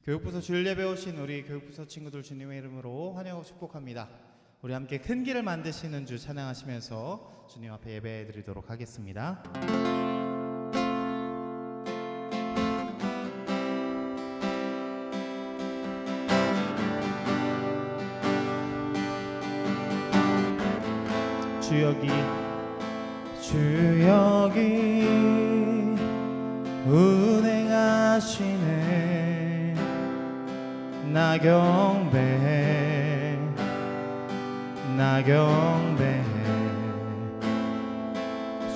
교육부서 주일 예배 오신 우리 교육부서 친구들 주님의 이름으로 환영하고 축복합니다. 우리 함께 큰 길을 만드시는 주 찬양하시면서 주님 앞에 예배 드리도록 하겠습니다. 주 여기 운행하시네. 나 경배해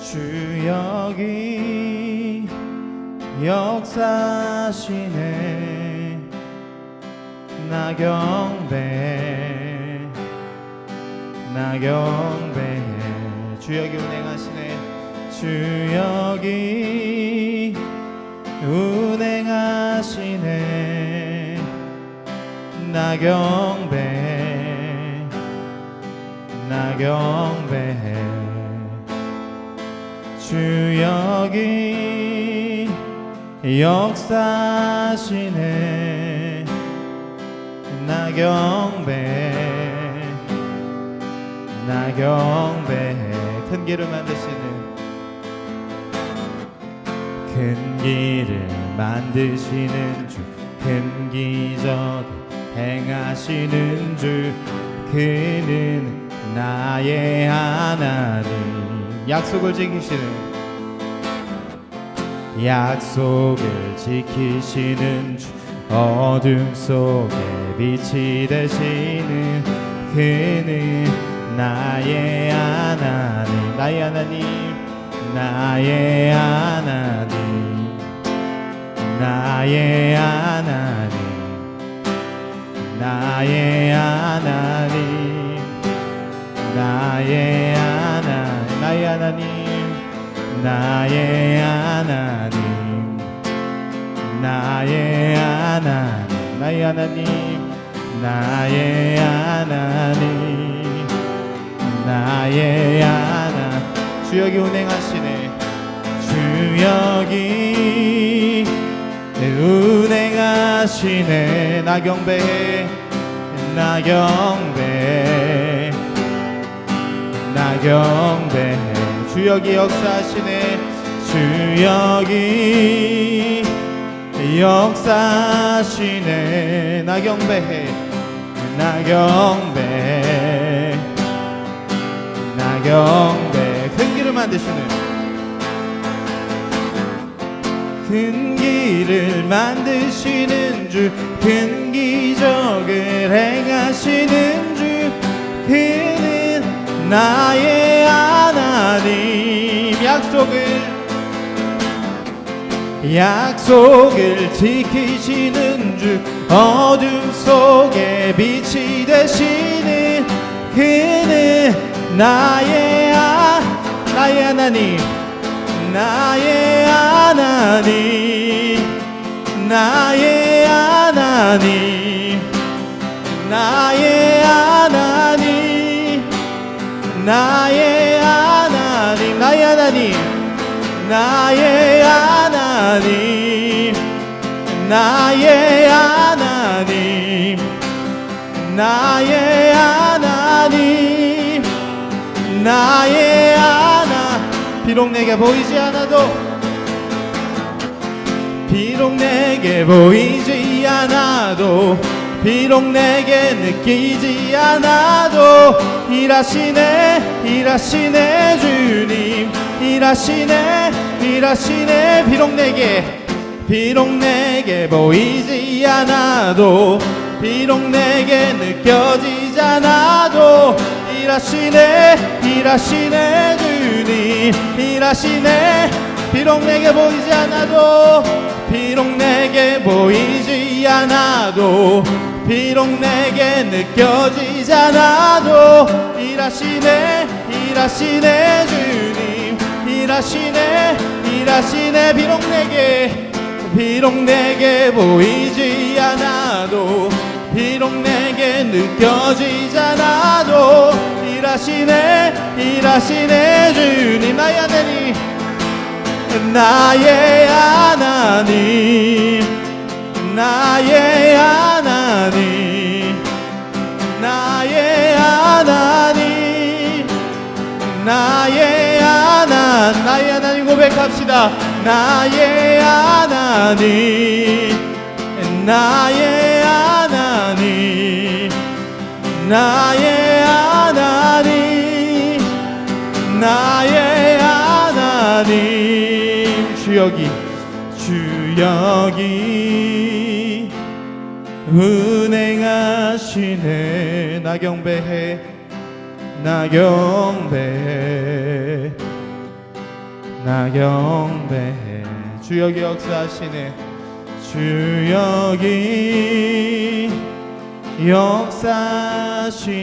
주 여기 역사하시네. 나 경배해 주 여기 운행하시네. 주 여기 운행하시네. 나 경배해 주 여기 역사하시네. 나 경배해 큰 길을 만드시는 주, 큰 기적 행하시는 주, 그는 나의 하나님. 약속을 지키시는 주, 어둠 속에 빛이 되시는 그는 나의 하나님. 주 여기 운행하시네. 주 여기 운행하시네. 나 경배해 주 여기 역사하시네. 주 여기 역사하시네. 나 경배해 큰 길을 만드시는 주, 큰 기적을 행하시는 주, 그는 나의 하나님. 약속을 지키시는 주, 어둠 속에 빛이 되시는 그는 나의 하나님. 비록 내게 보이지 않아도 비록 내게 느끼지 않아도 일하시네 주님. 비록 내게 보이지 않아도 비록 내게 느껴지지 않아도 일하시네 주님. 비록 내게 보이지 않아도 비록 내게 느껴지지 않아도 일하시네 주님. 비록 내게 보이지 않아도 비록 내게 느껴지지 않아도 일하시네 주님. 나의 하나님 나의 하나님, 나의 하나님, 나의 하나님 고백합시다. 나의 하나님, 나의 하나님, 나의 하나님, 나의 하나님. 주여기 은행하시네. 나 경배해, 나 경배해, 나 경배해. 주여기 역사하시네. 주여기 역사하시네.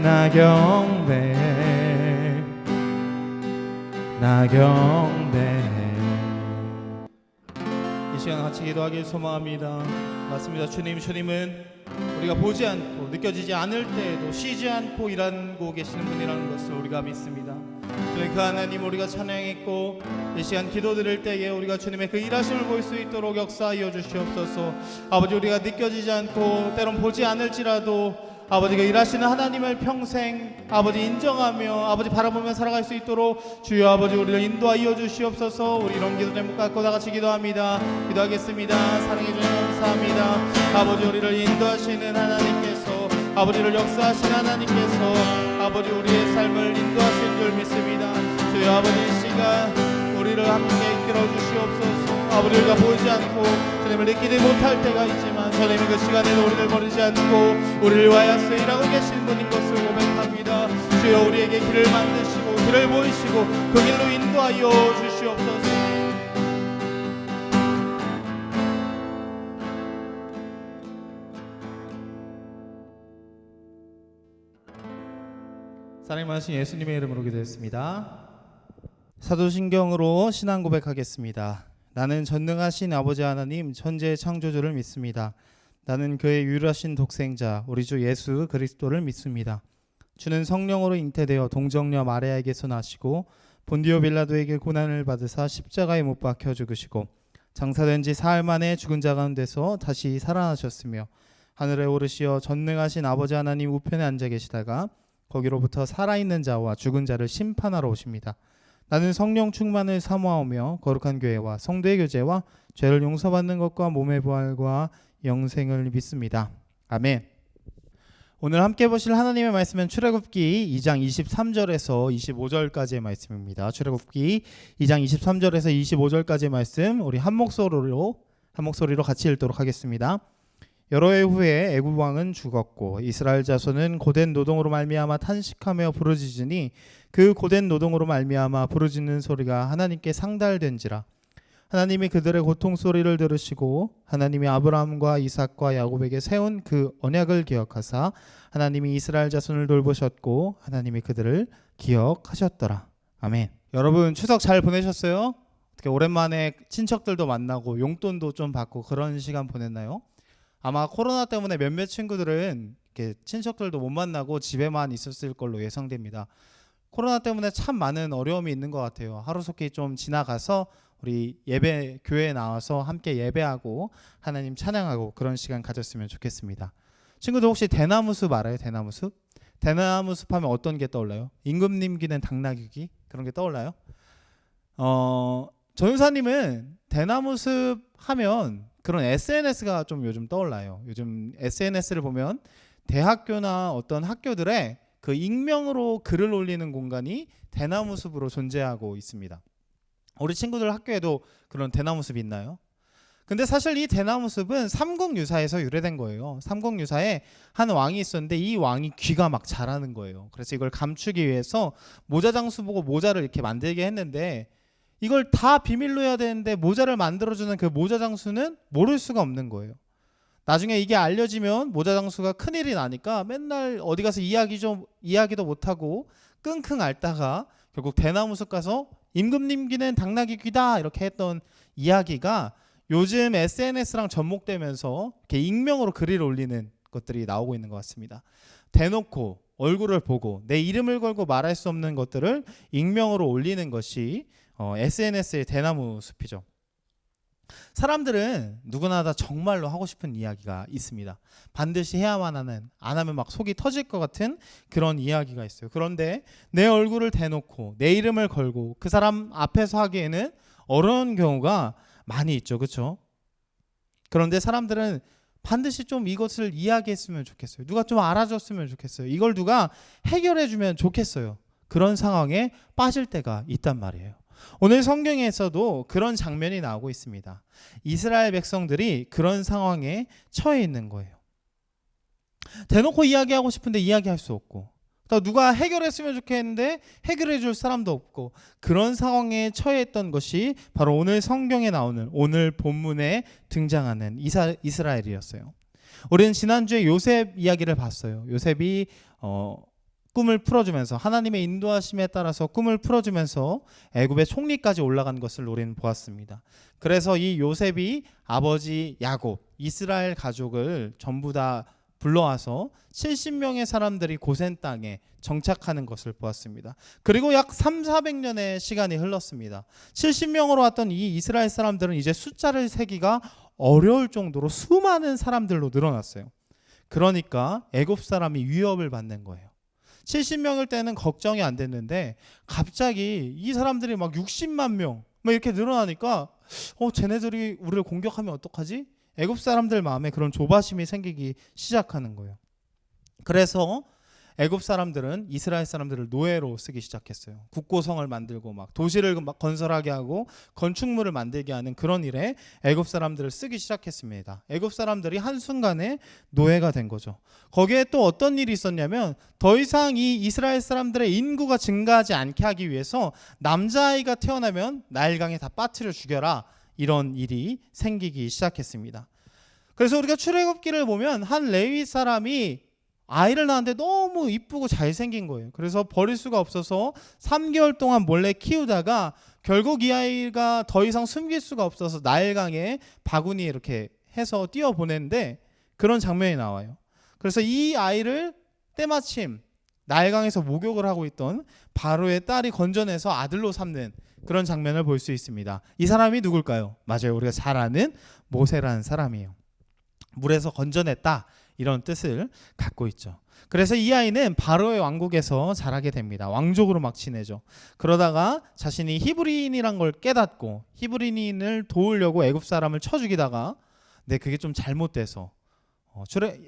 나 경배해, 나 경배해. 이 시간 같이 기도하길 소망합니다. 맞습니다. 주님은 우리가 보지 않고 느껴지지 않을 때에도 쉬지 않고 일하고 계시는 분이라는 것을 우리가 믿습니다. 주님, 그 하나님 우리가 찬양했고 이 시간 기도드릴 때에 우리가 주님의 그 일하심을 볼 수 있도록 역사하여 주시옵소서. 아버지, 우리가 느껴지지 않고 때론 보지 않을지라도 아버지가 일하시는 하나님을 평생 아버지 인정하며 아버지 바라보며 살아갈 수 있도록 주여 아버지 우리를 인도하여 주시옵소서. 우리 이런 기도 제목 갖고 다같이 기도합니다. 기도하겠습니다. 사랑해 주셔서 감사합니다. 아버지, 우리를 인도하시는 하나님께서, 아버지를 역사하시는 하나님께서 아버지 우리의 삶을 인도하시는 줄 믿습니다. 주여 아버지, 이 시간 우리를 함께 이끌어 주시옵소서. 아버지, 우리가 보이지 않고 주님을 느끼지 못할 때가 있지만 주님이 그 시간에도 우리를 버리지 않고 우리를 위하여 일하고 계신 분인 것을 고백합니다. 주여, 우리에게 길을 만드시고 길을 보이시고 그 길로 인도하여 주시옵소서. 사랑이 많으신 예수님의 이름으로 기도했습니다. 사도신경으로 신앙 고백하겠습니다. 나는 전능하신 아버지 하나님 천지의 창조주를 믿습니다. 나는 그의 유일하신 독생자 우리 주 예수 그리스도를 믿습니다. 주는 성령으로 잉태되어 동정녀 마리아에게서 나시고 본디오 빌라도에게 고난을 받으사 십자가에 못 박혀 죽으시고 장사된 지 사흘 만에 죽은 자 가운데서 다시 살아나셨으며 하늘에 오르시어 전능하신 아버지 하나님 우편에 앉아 계시다가 거기로부터 살아있는 자와 죽은 자를 심판하러 오십니다. 나는 성령 충만을 사모하며 거룩한 교회와 성도의 교제와 죄를 용서받는 것과 몸의 부활과 영생을 믿습니다. 아멘. 오늘 함께 보실 하나님의 말씀은 출애굽기 2장 23절에서 25절까지의 말씀입니다. 출애굽기 2장 23절에서 25절까지의 말씀 우리 한 목소리로 같이 읽도록 하겠습니다. 여러 해 후에 애굽 왕은 죽었고 이스라엘 자손은 고된 노동으로 말미암아 탄식하며 부르짖으니 그 고된 노동으로 말미암아 부르짖는 소리가 하나님께 상달된지라. 하나님이 그들의 고통 소리를 들으시고 하나님이 아브라함과 이삭과 야곱에게 세운 그 언약을 기억하사 하나님이 이스라엘 자손을 돌보셨고 하나님이 그들을 기억하셨더라. 아멘. 여러분 추석 잘 보내셨어요? 어떻게 오랜만에 친척들도 만나고 용돈도 좀 받고 그런 시간 보냈나요? 아마 코로나 때문에 몇몇 친구들은 이렇게 친척들도 못 만나고 집에만 있었을 걸로 예상됩니다. 코로나 때문에 참 많은 어려움이 있는 것 같아요. 하루속히 좀 지나가서 우리 예배 교회에 나와서 함께 예배하고 하나님 찬양하고 그런 시간 가졌으면 좋겠습니다. 친구들 혹시 대나무숲 알아요? 대나무숲? 대나무숲 하면 어떤 게 떠올라요? 임금님 귀는 당나귀 그런 게 떠올라요? 전우사님은 대나무숲 하면 그런 SNS가 좀 요즘 떠올라요. 요즘 SNS를 보면 대학교나 어떤 학교들의 그 익명으로 글을 올리는 공간이 대나무숲으로 존재하고 있습니다. 우리 친구들 학교에도 그런 대나무숲이 있나요? 근데 사실 이 대나무숲은 삼국유사에서 유래된 거예요. 삼국유사에 한 왕이 있었는데 이 왕이 귀가 막 자라는 거예요. 그래서 이걸 감추기 위해서 모자장수 보고 모자를 이렇게 만들게 했는데 이걸 다 비밀로 해야 되는데 모자를 만들어주는 그 모자장수는 모를 수가 없는 거예요. 나중에 이게 알려지면 모자장수가 큰일이 나니까 맨날 어디 가서 이야기도 못하고 끙끙 앓다가 결국 대나무숲 가서 임금님 귀는 당나귀 귀다 이렇게 했던 이야기가 요즘 SNS랑 접목되면서 이렇게 익명으로 글을 올리는 것들이 나오고 있는 것 같습니다. 대놓고 얼굴을 보고 내 이름을 걸고 말할 수 없는 것들을 익명으로 올리는 것이 SNS의 대나무숲이죠. 사람들은 누구나 다 정말로 하고 싶은 이야기가 있습니다. 반드시 해야만 하는, 안 하면 막 속이 터질 것 같은 그런 이야기가 있어요. 그런데 내 얼굴을 대놓고 내 이름을 걸고 그 사람 앞에서 하기에는 어려운 경우가 많이 있죠. 그렇죠? 그런데 사람들은 반드시 좀 이것을 이야기했으면 좋겠어요. 누가 좀 알아줬으면 좋겠어요. 이걸 누가 해결해주면 좋겠어요. 그런 상황에 빠질 때가 있단 말이에요. 오늘 성경에서도 그런 장면이 나오고 있습니다. 이스라엘 백성들이 그런 상황에 처해 있는 거예요. 대놓고 이야기하고 싶은데 이야기할 수 없고, 또 누가 해결했으면 좋겠는데 해결해 줄 사람도 없고, 그런 상황에 처해 있던 것이 바로 오늘 성경에 나오는, 오늘 본문에 등장하는 이스라엘이었어요. 우리는 지난주에 요셉 이야기를 봤어요. 요셉이 꿈을 풀어주면서, 하나님의 인도하심에 따라서 꿈을 풀어주면서 애굽의 총리까지 올라간 것을 우리는 보았습니다. 그래서 이 요셉이 아버지 야곱, 이스라엘 가족을 전부 다 불러와서 70명의 사람들이 고센 땅에 정착하는 것을 보았습니다. 그리고 약 300~400년의 시간이 흘렀습니다. 70명으로 왔던 이 이스라엘 사람들은 이제 숫자를 세기가 어려울 정도로 수많은 사람들로 늘어났어요. 그러니까 애굽 사람이 위협을 받는 거예요. 70명일 때는 걱정이 안 됐는데 갑자기 이 사람들이 막 60만 명 막 이렇게 늘어나니까 쟤네들이 우리를 공격하면 어떡하지? 애굽 사람들 마음에 그런 조바심이 생기기 시작하는 거예요. 그래서 애굽 사람들은 이스라엘 사람들을 노예로 쓰기 시작했어요. 국고성을 만들고 막 도시를 막 건설하게 하고 건축물을 만들게 하는 그런 일에 애굽 사람들을 쓰기 시작했습니다. 애굽 사람들이 한순간에 노예가 된 거죠. 거기에 또 어떤 일이 있었냐면, 더 이상 이 이스라엘 사람들의 인구가 증가하지 않게 하기 위해서 남자아이가 태어나면 나일강에 다 빠뜨려 죽여라, 이런 일이 생기기 시작했습니다. 그래서 우리가 출애굽기를 보면 한 레위 사람이 아이를 낳았는데 너무 이쁘고 잘생긴 거예요. 그래서 버릴 수가 없어서 3개월 동안 몰래 키우다가 결국 이 아이가 더 이상 숨길 수가 없어서 나일강에 바구니에 이렇게 해서 띄워보냈는데 그런 장면이 나와요. 그래서 이 아이를 때마침 나일강에서 목욕을 하고 있던 바로의 딸이 건져내서 아들로 삼는 그런 장면을 볼 수 있습니다. 이 사람이 누굴까요? 맞아요. 우리가 잘 아는 모세라는 사람이에요. 물에서 건져냈다, 이런 뜻을 갖고 있죠. 그래서 이 아이는 바로의 왕국에서 자라게 됩니다. 왕족으로 막 지내죠. 그러다가 자신이 히브리인이란 걸 깨닫고 히브리인을 도우려고 애굽 사람을 쳐 죽이다가 그게 좀 잘못돼서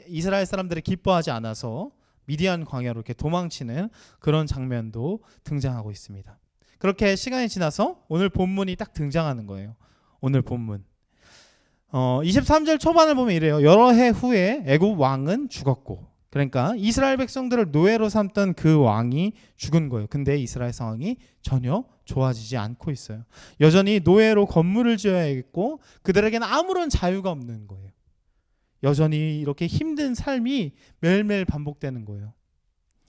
이스라엘 사람들이 기뻐하지 않아서 미디안 광야로 이렇게 도망치는 그런 장면도 등장하고 있습니다. 그렇게 시간이 지나서 오늘 본문이 딱 등장하는 거예요. 오늘 본문 23절 초반을 보면 이래요. 여러 해 후에 애굽 왕은 죽었고, 그러니까 이스라엘 백성들을 노예로 삼던 그 왕이 죽은 거예요. 근데 이스라엘 상황이 전혀 좋아지지 않고 있어요. 여전히 노예로 건물을 지어야겠고 그들에게는 아무런 자유가 없는 거예요. 여전히 이렇게 힘든 삶이 매일매일 반복되는 거예요.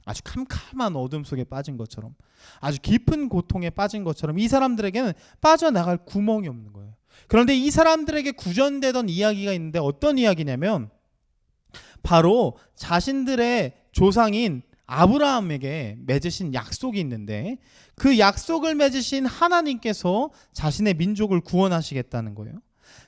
아주 캄캄한 어둠 속에 빠진 것처럼, 아주 깊은 고통에 빠진 것처럼 이 사람들에게는 빠져나갈 구멍이 없는 거예요. 그런데 이 사람들에게 구전되던 이야기가 있는데, 어떤 이야기냐면 바로 자신들의 조상인 아브라함에게 맺으신 약속이 있는데, 그 약속을 맺으신 하나님께서 자신의 민족을 구원하시겠다는 거예요.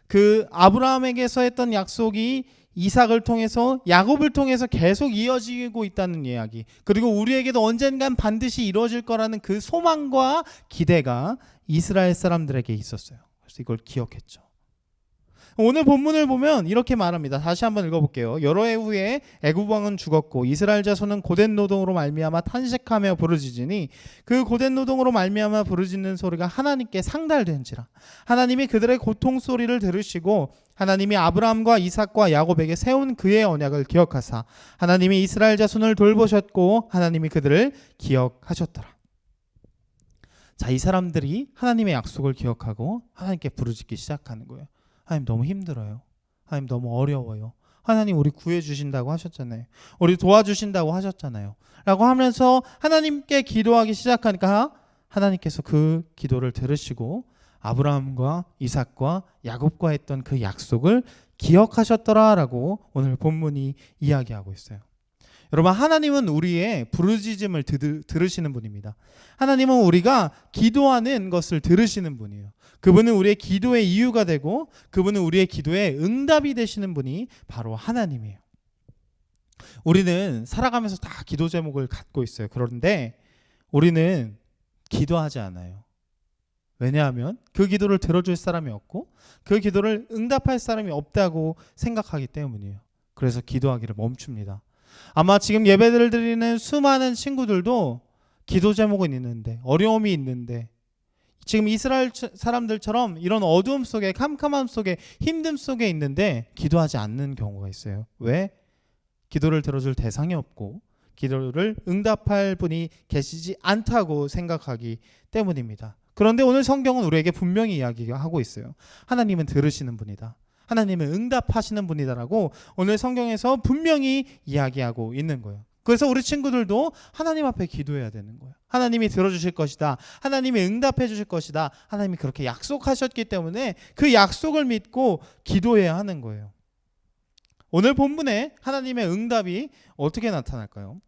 그 아브라함에게서 했던 약속이 이삭을 통해서, 야곱을 통해서 계속 이어지고 있다는 이야기, 그리고 우리에게도 언젠간 반드시 이루어질 거라는 그 소망과 기대가 이스라엘 사람들에게 있었어요. 그래서 이걸 기억했죠. 오늘 본문을 보면 이렇게 말합니다. 다시 한번 읽어볼게요. 여러 해 후에 애굽 왕은 죽었고 이스라엘 자손은 고된 노동으로 말미암아 탄식하며 부르짖으니 그 고된 노동으로 말미암아 부르짖는 소리가 하나님께 상달된지라. 하나님이 그들의 고통 소리를 들으시고 하나님이 아브라함과 이삭과 야곱에게 세운 그의 언약을 기억하사 하나님이 이스라엘 자손을 돌보셨고 하나님이 그들을 기억하셨더라. 자, 이 사람들이 하나님의 약속을 기억하고 하나님께 부르짖기 시작하는 거예요. 하나님 너무 힘들어요. 하나님 너무 어려워요. 하나님 우리 구해주신다고 하셨잖아요. 우리 도와주신다고 하셨잖아요. 라고 하면서 하나님께 기도하기 시작하니까 하나님께서 그 기도를 들으시고 아브라함과 이삭과 야곱과 했던 그 약속을 기억하셨더라라고 오늘 본문이 이야기하고 있어요. 여러분, 하나님은 우리의 부르짖음을 들으시는 분입니다. 하나님은 우리가 기도하는 것을 들으시는 분이에요. 그분은 우리의 기도의 이유가 되고 그분은 우리의 기도의 응답이 되시는 분이 바로 하나님이에요. 우리는 살아가면서 다 기도 제목을 갖고 있어요. 그런데 우리는 기도하지 않아요. 왜냐하면 그 기도를 들어줄 사람이 없고 그 기도를 응답할 사람이 없다고 생각하기 때문이에요. 그래서 기도하기를 멈춥니다. 아마 지금 예배를 드리는 수많은 친구들도 기도 제목은 있는데, 어려움이 있는데, 지금 이스라엘 사람들처럼 이런 어두움 속에, 캄캄함 속에, 힘듦 속에 있는데 기도하지 않는 경우가 있어요. 왜? 기도를 들어줄 대상이 없고 기도를 응답할 분이 계시지 않다고 생각하기 때문입니다. 그런데 오늘 성경은 우리에게 분명히 이야기하고 있어요. 하나님은 들으시는 분이다. 하나님은 응답하시는 분이다라고 오늘 성경에서 분명히 이야기하고 있는 거예요. 그래서 우리 친구들도 하나님 앞에 기도해야 되는 거예요. 하나님이 들어주실 것이다. 하나님이 응답해 주실 것이다. 하나님이 그렇게 약속하셨기 때문에 그 약속을 믿고 기도해야 하는 거예요. 오늘 본문에 하나님의 응답이 어떻게 나타날까요?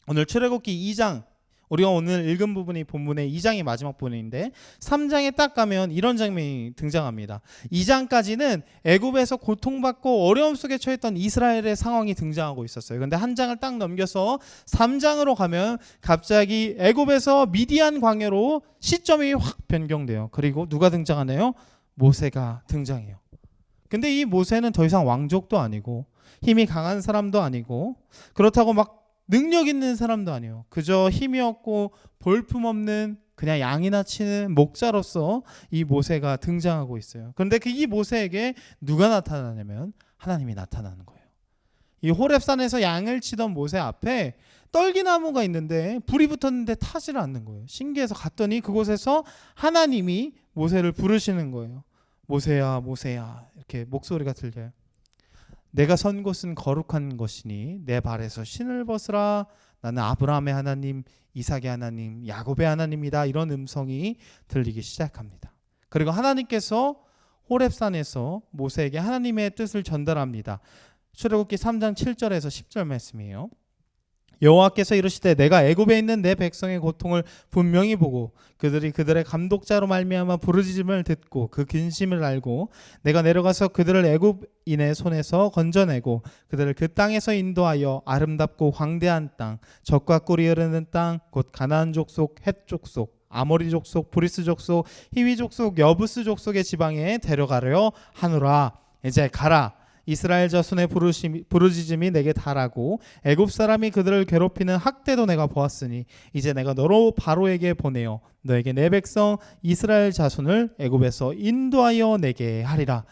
오늘 출애굽기 2장, 우리가 오늘 읽은 부분이 본문의 2장이 마지막 부분인데 3장에 딱 가면 이런 장면이 등장합니다. 2장까지는 애굽에서 고통받고 어려움 속에 처했던 이스라엘의 상황이 등장하고 있었어요. 그런데 한 장을 딱 넘겨서 3장으로 가면 갑자기 애굽에서 미디안 광야로 시점이 확 변경돼요. 그리고 누가 등장하나요? 모세가 등장해요. 근데 이 모세는 더 이상 왕족도 아니고 힘이 강한 사람도 아니고 그렇다고 막 능력 있는 사람도 아니에요. 그저 힘이 없고 볼품없는 그냥 양이나 치는 목자로서 이 모세가 등장하고 있어요. 그런데 이 모세에게 누가 나타나냐면 하나님이 나타나는 거예요. 이 호렙산에서 양을 치던 모세 앞에 떨기나무가 있는데 불이 붙었는데 타지를 않는 거예요. 신기해서 갔더니 그곳에서 하나님이 모세를 부르시는 거예요. 모세야, 모세야, 이렇게 목소리가 들려요. 내가 선 곳은 거룩한 것이니 내 발에서 신을 벗으라. 나는 아브라함의 하나님, 이삭의 하나님, 야곱의 하나님이다. 이런 음성이 들리기 시작합니다. 그리고 하나님께서 호렙산에서 모세에게 하나님의 뜻을 전달합니다. 출애굽기 3장 7절에서 10절 말씀이에요. 여호와께서 이르시되 내가 애굽에 있는 내 백성의 고통을 분명히 보고 그들이 그들의 감독자로 말미암아 부르짖음을 듣고 그 근심을 알고 내가 내려가서 그들을 애굽인의 손에서 건져내고 그들을 그 땅에서 인도하여 아름답고 광대한 땅, 젖과 꿀이 흐르는 땅, 곧 가나안 족속, 헷 족속, 아모리 족속, 브리스 족속, 히위 족속, 여부스 족속의 지방에 데려가려 하노라. 이제 가라. 이스라엘 자손의 부르짖음이 내게 달하고 애굽 사람이 그들을 괴롭히는 학대도 내가 보았으니 이제 내가 너로 바로에게 보내어 너에게 내 백성 이스라엘 자손을 애굽에서 인도하여 내게 하리라.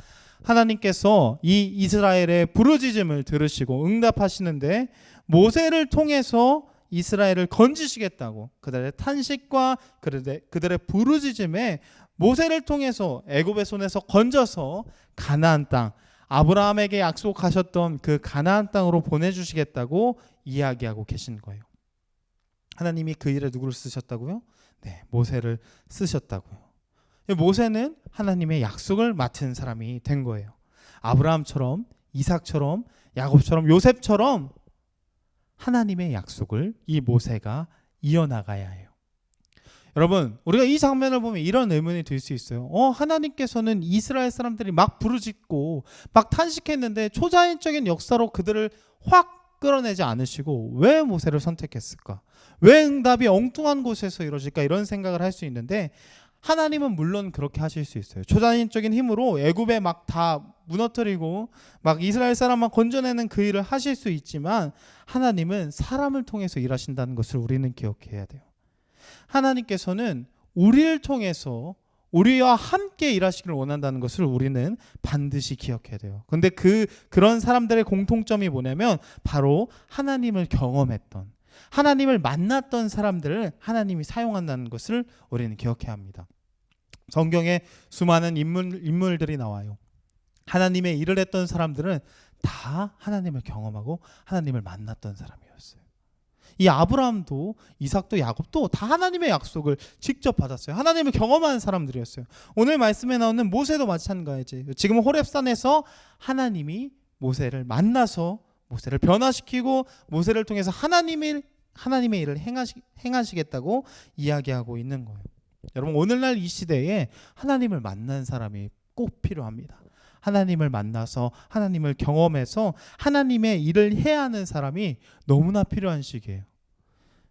하나님께서 이 이스라엘의 부르짖음을 들으시고 응답하시는데 모세를 통해서 이스라엘을 건지시겠다고 그들의 탄식과 그들의 부르짖음에 모세를 통해서 애굽의 손에서 건져서 가나안 땅, 아브라함에게 약속하셨던 그 가나안 땅으로 보내주시겠다고 이야기하고 계신 거예요. 하나님이 그 일에 누구를 쓰셨다고요? 네, 모세를 쓰셨다고요. 모세는 하나님의 약속을 맡은 사람이 된 거예요. 아브라함처럼, 이삭처럼, 야곱처럼, 요셉처럼 하나님의 약속을 이 모세가 이어나가야 해요. 여러분, 우리가 이 장면을 보면 이런 의문이 들 수 있어요. 하나님께서는 이스라엘 사람들이 막 부르짖고 막 탄식했는데 초자연적인 역사로 그들을 확 끌어내지 않으시고 왜 모세를 선택했을까? 왜 응답이 엉뚱한 곳에서 이루어질까? 이런 생각을 할 수 있는데 하나님은 물론 그렇게 하실 수 있어요. 초자연적인 힘으로 애굽에 막 다 무너뜨리고 막 이스라엘 사람만 건져내는 그 일을 하실 수 있지만 하나님은 사람을 통해서 일하신다는 것을 우리는 기억해야 돼요. 하나님께서는 우리를 통해서 우리와 함께 일하시기를 원한다는 것을 우리는 반드시 기억해야 돼요. 근데 그런 사람들의 공통점이 뭐냐면 바로 하나님을 경험했던, 하나님을 만났던 사람들을 하나님이 사용한다는 것을 우리는 기억해야 합니다. 성경에 수많은 인물들이 나와요. 하나님의 일을 했던 사람들은 다 하나님을 경험하고 하나님을 만났던 사람이었어요. 이 아브라함도 이삭도 야곱도 다 하나님의 약속을 직접 받았어요. 하나님을 경험한 사람들이었어요. 오늘 말씀에 나오는 모세도 마찬가지예요. 지금 호렙산에서 하나님이 모세를 만나서 모세를 변화시키고 모세를 통해서 하나님의 일을 행하시겠다고 이야기하고 있는 거예요. 여러분, 오늘날 이 시대에 하나님을 만난 사람이 꼭 필요합니다. 하나님을 만나서 하나님을 경험해서 하나님의 일을 해야 하는 사람이 너무나 필요한 시기예요.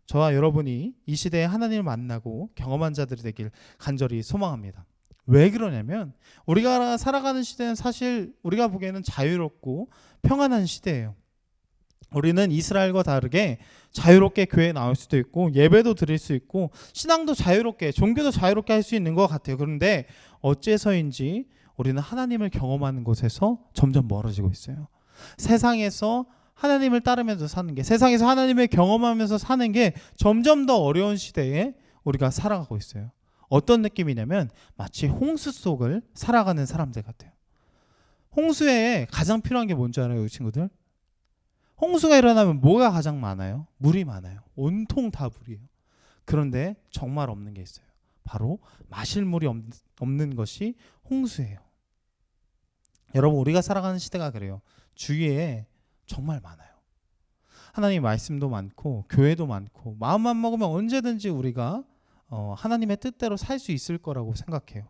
저와 여러분이 이 시대에 하나님을 만나고 경험한 자들이 되길 간절히 소망합니다. 왜 그러냐면 우리가 살아가는 시대는 사실 우리가 보기에는 자유롭고 평안한 시대예요. 우리는 이스라엘과 다르게 자유롭게 교회에 나올 수도 있고 예배도 드릴 수 있고 신앙도 자유롭게, 종교도 자유롭게 할 수 있는 것 같아요. 그런데 어째서인지 우리는 하나님을 경험하는 곳에서 점점 멀어지고 있어요. 세상에서 하나님을 따르면서 사는 게, 세상에서 하나님을 경험하면서 사는 게 점점 더 어려운 시대에 우리가 살아가고 있어요. 어떤 느낌이냐면 마치 홍수 속을 살아가는 사람들 같아요. 홍수에 가장 필요한 게 뭔지 알아요, 친구들? 홍수가 일어나면 뭐가 가장 많아요? 물이 많아요. 온통 다 물이에요. 그런데 정말 없는 게 있어요. 바로 마실 물이 없는 것이 홍수예요. 여러분, 우리가 살아가는 시대가 그래요. 주위에 정말 많아요. 하나님 말씀도 많고 교회도 많고 마음만 먹으면 언제든지 우리가 하나님의 뜻대로 살 수 있을 거라고 생각해요.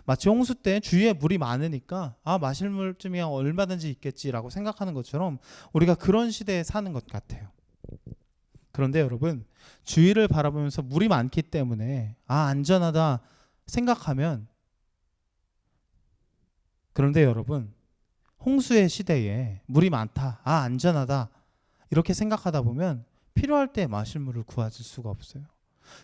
마치 홍수 때 주위에 물이 많으니까 마실 물쯤이야 얼마든지 있겠지라고 생각하는 것처럼 우리가 그런 시대에 사는 것 같아요. 그런데 여러분, 주위를 바라보면서 물이 많기 때문에 안전하다 생각하면, 그런데 여러분, 홍수의 시대에 물이 많다, 안전하다 이렇게 생각하다 보면 필요할 때 마실 물을 구하실 수가 없어요.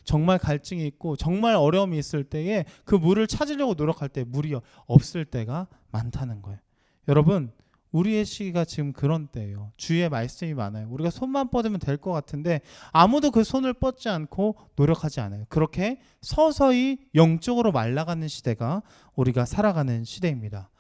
정말 갈증이 있고 정말 어려움이 있을 때에 그 물을 찾으려고 노력할 때 물이 없을 때가 많다는 거예요. 여러분, 우리의 시기가 지금 그런 때예요. 주위에 말씀이 많아요. 우리가 손만 뻗으면 될 것 같은데 아무도 그 손을 뻗지 않고 노력하지 않아요. 그렇게 서서히 영적으로 말라가는 시대가 우리가 살아가는 시대입니다.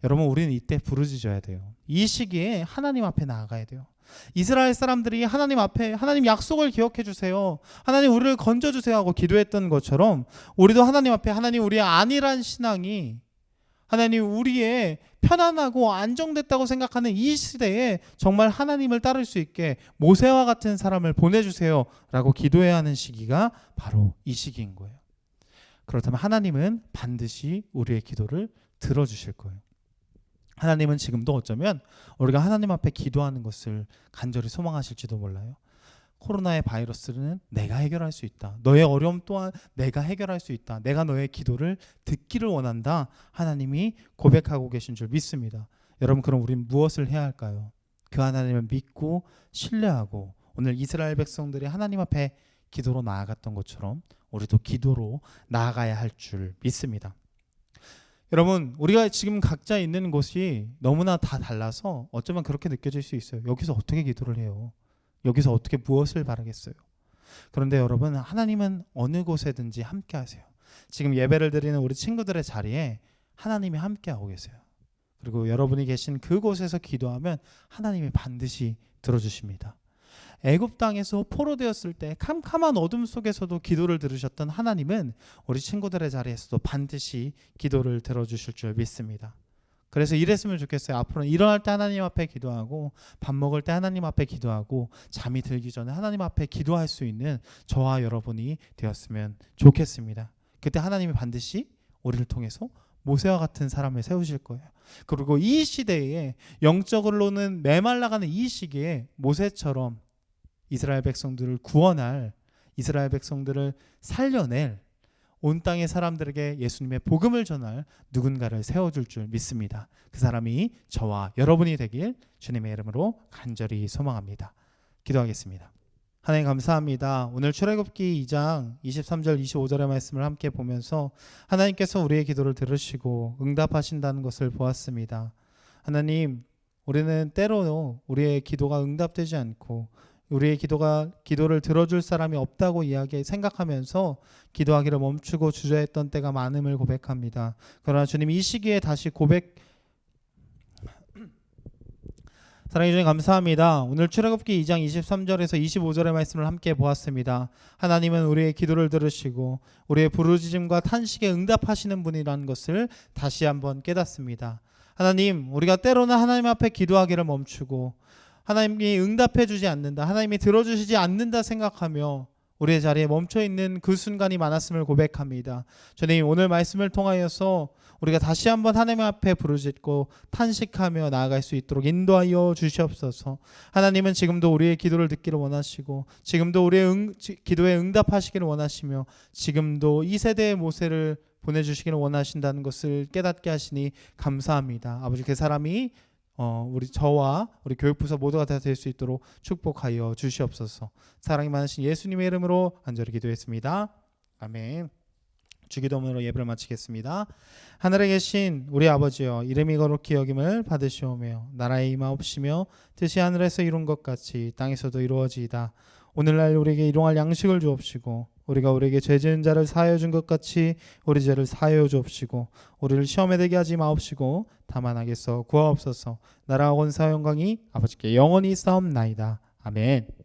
여러분, 우리는 이때 부르짖어야 돼요. 이 시기에 하나님 앞에 나아가야 돼요. 이스라엘 사람들이 하나님 앞에 하나님 약속을 기억해 주세요, 하나님 우리를 건져주세요 하고 기도했던 것처럼 우리도 하나님 앞에 하나님 우리의 안일한 신앙이, 하나님 우리의 편안하고 안정됐다고 생각하는 이 시대에 정말 하나님을 따를 수 있게 모세와 같은 사람을 보내주세요 라고 기도해야 하는 시기가 바로 이 시기인 거예요. 그렇다면 하나님은 반드시 우리의 기도를 들어주실 거예요. 하나님은 지금도 어쩌면 우리가 하나님 앞에 기도하는 것을 간절히 소망하실지도 몰라요. 코로나의 바이러스는 내가 해결할 수 있다. 너의 어려움 또한 내가 해결할 수 있다. 내가 너의 기도를 듣기를 원한다. 하나님이 고백하고 계신 줄 믿습니다. 여러분, 그럼 우리는 무엇을 해야 할까요? 그 하나님을 믿고 신뢰하고 오늘 이스라엘 백성들이 하나님 앞에 기도로 나아갔던 것처럼 우리도 기도로 나아가야 할 줄 믿습니다. 여러분, 우리가 지금 각자 있는 곳이 너무나 다 달라서 어쩌면 그렇게 느껴질 수 있어요. 여기서 어떻게 기도를 해요? 여기서 어떻게 무엇을 바라겠어요? 그런데 여러분, 하나님은 어느 곳에든지 함께 하세요. 지금 예배를 드리는 우리 친구들의 자리에 하나님이 함께 하고 계세요. 그리고 여러분이 계신 그곳에서 기도하면 하나님이 반드시 들어주십니다. 애굽 땅에서 포로되었을 때 캄캄한 어둠 속에서도 기도를 들으셨던 하나님은 우리 친구들의 자리에서도 반드시 기도를 들어주실 줄 믿습니다. 그래서 이랬으면 좋겠어요. 앞으로는 일어날 때 하나님 앞에 기도하고 밥 먹을 때 하나님 앞에 기도하고 잠이 들기 전에 하나님 앞에 기도할 수 있는 저와 여러분이 되었으면 좋겠습니다. 그때 하나님이 반드시 우리를 통해서 모세와 같은 사람을 세우실 거예요. 그리고 이 시대에 영적으로는 메말라가는 이 시기에 모세처럼 이스라엘 백성들을 구원할, 이스라엘 백성들을 살려낼, 온 땅의 사람들에게 예수님의 복음을 전할 누군가를 세워줄 줄 믿습니다. 그 사람이 저와 여러분이 되길 주님의 이름으로 간절히 소망합니다. 기도하겠습니다. 하나님 감사합니다. 오늘 출애굽기 2장 23절 25절의 말씀을 함께 보면서 하나님께서 우리의 기도를 들으시고 응답하신다는 것을 보았습니다. 하나님, 우리는 때로 우리의 기도가 응답되지 않고 우리의 기도를 들어줄 사람이 없다고 생각하면서 기도하기를 멈추고 주저했던 때가 많음을 고백합니다. 그러나 주님, 이 시기에 다시 사랑해 주님 감사합니다. 오늘 출애굽기 2장 23절에서 25절의 말씀을 함께 보았습니다. 하나님은 우리의 기도를 들으시고 우리의 부르짖음과 탄식에 응답하시는 분이라는 것을 다시 한번 깨닫습니다. 하나님, 우리가 때로는 하나님 앞에 기도하기를 멈추고 하나님이 응답해 주지 않는다, 하나님이 들어주시지 않는다 생각하며 우리의 자리에 멈춰있는 그 순간이 많았음을 고백합니다. 주님, 오늘 말씀을 통하여서 우리가 다시 한번 하나님 앞에 부르짖고 탄식하며 나아갈 수 있도록 인도하여 주시옵소서. 하나님은 지금도 우리의 기도를 듣기를 원하시고 지금도 우리의 기도에 응답하시기를 원하시며 지금도 이 세대의 모세를 보내주시기를 원하신다는 것을 깨닫게 하시니 감사합니다. 아버지, 그 사람이 우리 저와 우리 교육부서 모두가 다 될 수 있도록 축복하여 주시옵소서. 사랑이 많으신 예수님의 이름으로 간절히 기도했습니다. 아멘. 주기도문으로 예배를 마치겠습니다. 하늘에 계신 우리 아버지여, 이름이 거룩히 여김을 받으시오며 나라의 임하옵시며 뜻이 하늘에서 이룬 것 같이 땅에서도 이루어지이다. 오늘날 우리에게 일용할 양식을 주옵시고 우리가 우리에게 죄 지은 자를 사하여 준 것 같이 우리 죄를 사하여 주옵시고 우리를 시험에 들게 하지 마옵시고 다만 악에서 구하옵소서. 나라와 권세와 영광이 아버지께 영원히 있사옵나이다. 아멘.